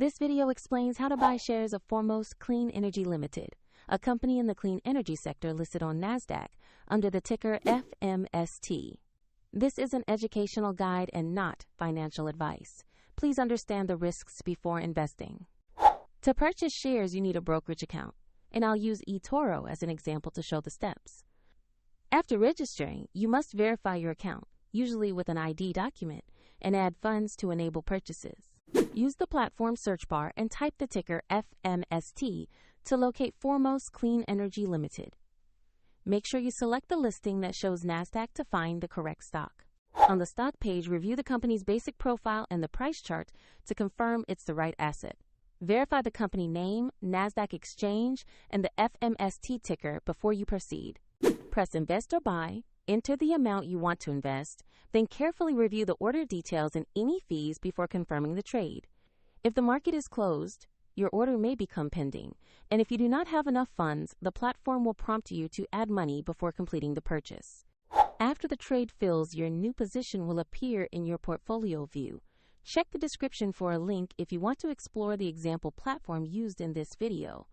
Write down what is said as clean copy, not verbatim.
This video explains how to buy shares of Foremost Clean Energy Ltd, a company in the clean energy sector listed on NASDAQ under the ticker FMST. This is an educational guide and not financial advice. Please understand the risks before investing. To purchase shares, you need a brokerage account, and I'll use eToro as an example to show the steps. After registering, you must verify your account, usually with an ID document, and add funds to enable purchases. Use the platform search bar and type the ticker FMST to locate Foremost Clean Energy Ltd. Make sure you select the listing that shows NASDAQ to find the correct stock. On the stock page, review the company's basic profile and the price chart to confirm it's the right asset. Verify the company name, NASDAQ exchange, and the FMST ticker before you proceed. Press Invest or Buy, enter the amount you want to invest, then carefully review the order details and any fees before confirming the trade. If the market is closed, your order may become pending, and if you do not have enough funds, the platform will prompt you to add money before completing the purchase. After the trade fills, your new position will appear in your portfolio view. Check the description for a link if you want to explore the example platform used in this video.